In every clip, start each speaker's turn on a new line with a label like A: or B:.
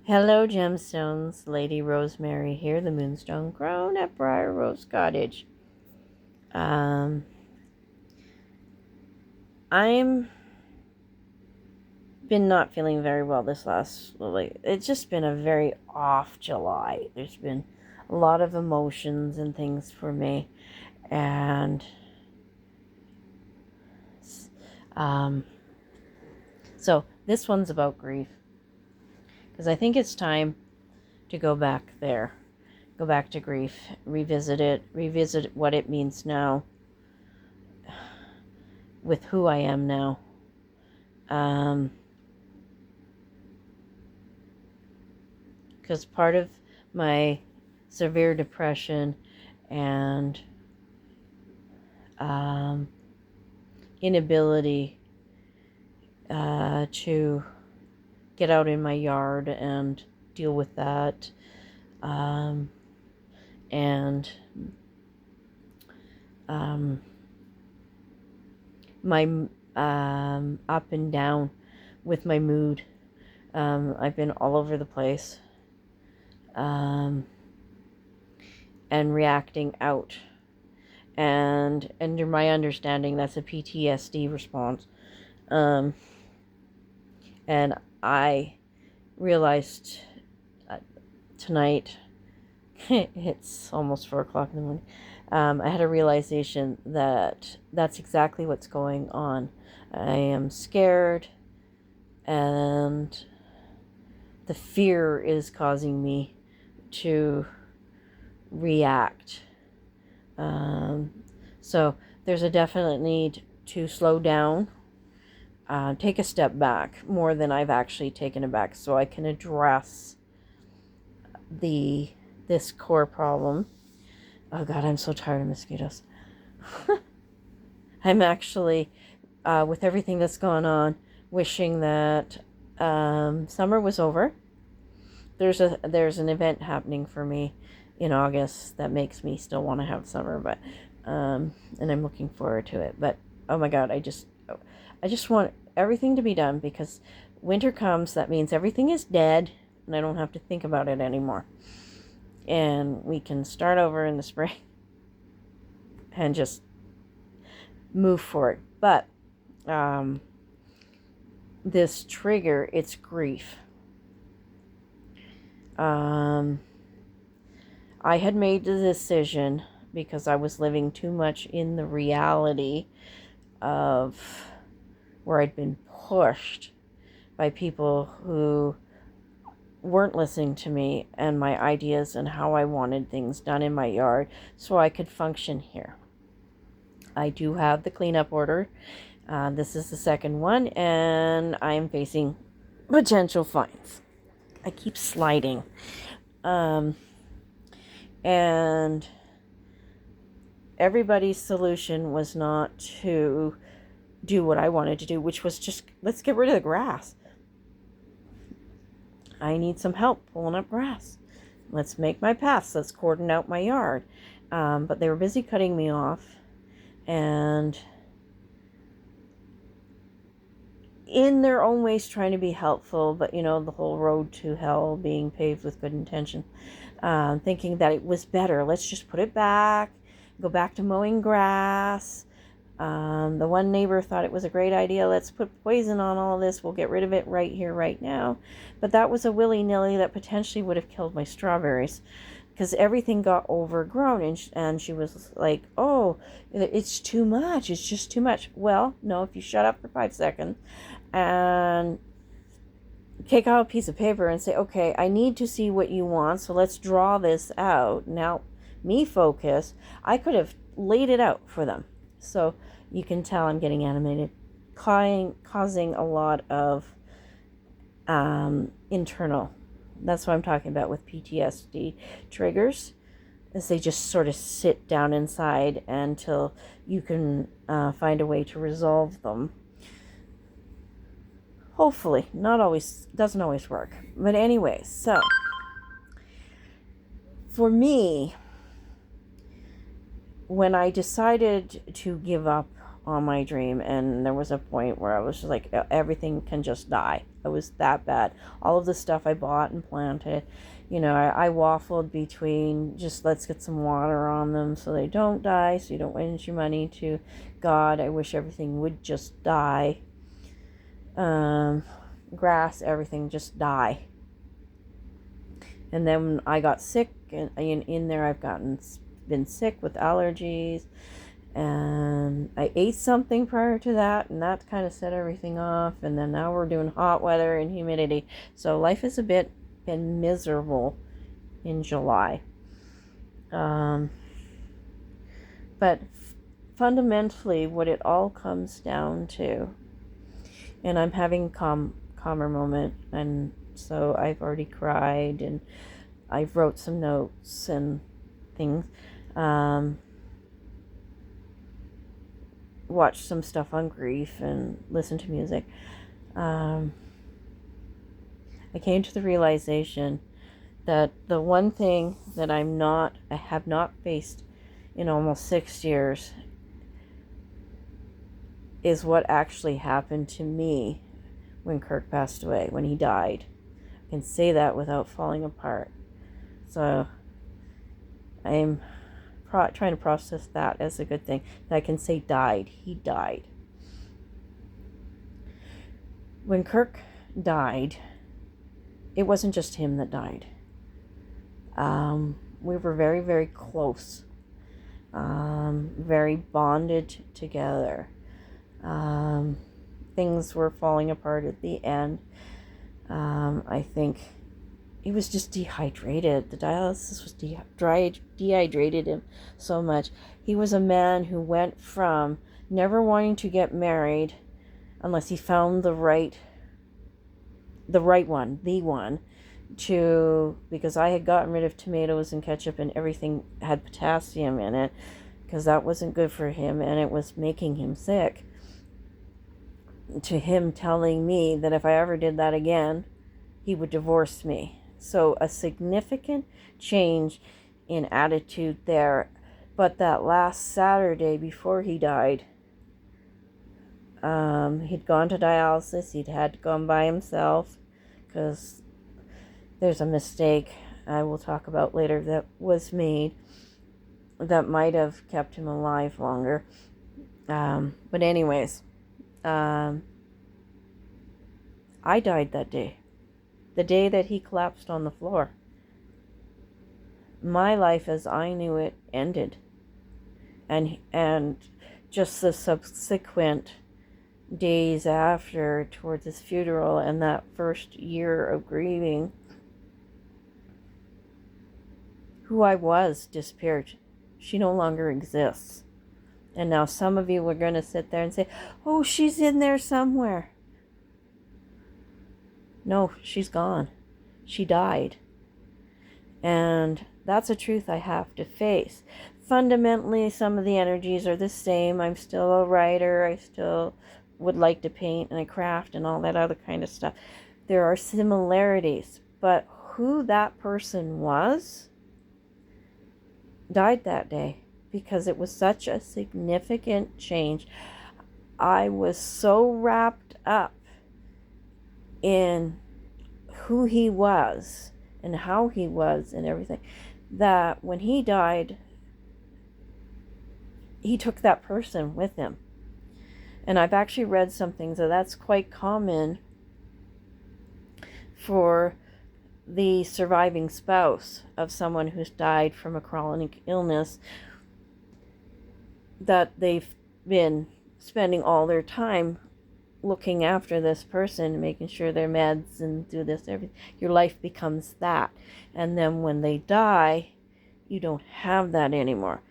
A: Hello, Gemstones. Lady Rosemary here, the Moonstone Crone at Briar Rose Cottage. I'm been not feeling very well this it's just been a very off July. There's been a lot of emotions and things for me, and so this one's about grief, because I think it's time to go back there. Go back to grief, revisit what it means now with who I am now. Because part of my severe depression and inability to get out in my yard and deal with that, and my up and down with my mood. I've been all over the place, and reacting out, and under my understanding that's a PTSD response. And I realized tonight, it's almost 4 o'clock in the morning, I had a realization that that's exactly what's going on. I am scared, and the fear is causing me to react. So there's a definite need to slow down, take a step back more than I've actually taken it back, so I can address this core problem. Oh God, I'm so tired of mosquitoes. I'm actually, with everything that's gone on, wishing that summer was over. There's an event happening for me in August that makes me still want to have summer, but and I'm looking forward to it. But oh my God, I just want everything to be done, because winter comes, that means everything is dead, and I don't have to think about it anymore. And we can start over in the spring and just move forward. But this trigger, it's grief. I had made the decision, because I was living too much in the reality of where I'd been pushed by people who weren't listening to me and my ideas and how I wanted things done in my yard so I could function here. I do have the cleanup order. This is the second one, and I'm facing potential fines. I keep sliding. And everybody's solution was not to do what I wanted to do, which was just, let's get rid of the grass. I need some help pulling up grass. Let's make my paths. Let's cordon out my yard. But they were busy cutting me off, and in their own ways trying to be helpful, but the whole road to hell being paved with good intention, thinking that it was better. Let's just put it back, go back to mowing grass. The one neighbor thought it was a great idea. Let's put poison on all of this. We'll get rid of it right here, right now. But that was a willy-nilly that potentially would have killed my strawberries, because everything got overgrown. And she was like, oh, it's too much. It's just too much. Well, no, if you shut up for 5 seconds and take out a piece of paper and say, okay, I need to see what you want. So let's draw this out. Now, me focus. I could have laid it out for them. So you can tell I'm getting animated, causing a lot of internal. That's what I'm talking about with PTSD triggers, is they just sort of sit down inside until you can find a way to resolve them. Hopefully, doesn't always work. But anyway, so for me, when I decided to give up on my dream, and there was a point where I was just like, everything can just die. was that bad. All of the stuff I bought and planted, I waffled between just let's get some water on them so they don't die, so you don't waste your money, to God, I wish everything would just die. Grass, everything just die. And then I got sick, and in there I've been sick with allergies, and I ate something prior to that, and that kind of set everything off. And then now we're doing hot weather and humidity, so life has been miserable in July. But fundamentally, what it all comes down to, and I'm having calmer moment, and so I've already cried, and I've wrote some notes and things. Watched some stuff on grief and listened to music. I came to the realization that the one thing that I have not faced in almost 6 years is what actually happened to me when Kirk passed away, when he died. I can say that without falling apart. So I'm trying to process that as a good thing. That I can say died. He died. When Kirk died, it wasn't just him that died. We were very, very close. Very bonded together. Things were falling apart at the end. I think he was just dehydrated. The dialysis was dehydrated him so much. He was a man who went from never wanting to get married unless he found the right one, to, because I had gotten rid of tomatoes and ketchup and everything had potassium in it, because that wasn't good for him and it was making him sick, to him telling me that if I ever did that again, he would divorce me. So a significant change in attitude there. But that last Saturday before he died, he'd gone to dialysis. He'd had gone by himself because there's a mistake I will talk about later that was made that might have kept him alive longer. But anyways, I died that day. The day that he collapsed on the floor. My life as I knew it ended. And just the subsequent days after, towards his funeral and that first year of grieving, who I was disappeared. She no longer exists. And now some of you are going to sit there and say, oh, she's in there somewhere. No, she's gone. She died. And that's a truth I have to face. Fundamentally, some of the energies are the same. I'm still a writer. I still would like to paint and I craft and all that other kind of stuff. There are similarities, but who that person was died that day because it was such a significant change. I was so wrapped up in who he was and how he was and everything, that when he died, he took that person with him. And I've actually read something, so that's quite common for the surviving spouse of someone who's died from a chronic illness, that they've been spending all their time looking after this person, making sure their meds and do this, everything. Your life becomes that. And then when they die, you don't have that anymore.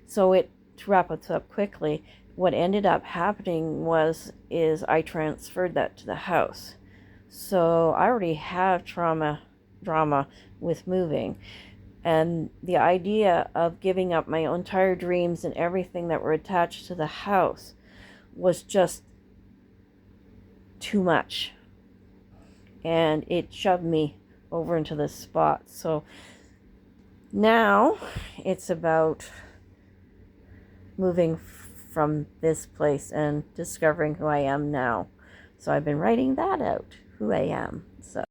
A: So to wrap it up quickly, what ended up happening is I transferred that to the house. So I already have drama with moving. And the idea of giving up my entire dreams and everything that were attached to the house was just too much, and it shoved me over into this spot. So now it's about moving from this place and discovering who I am now. So I've been writing that out. who I am. So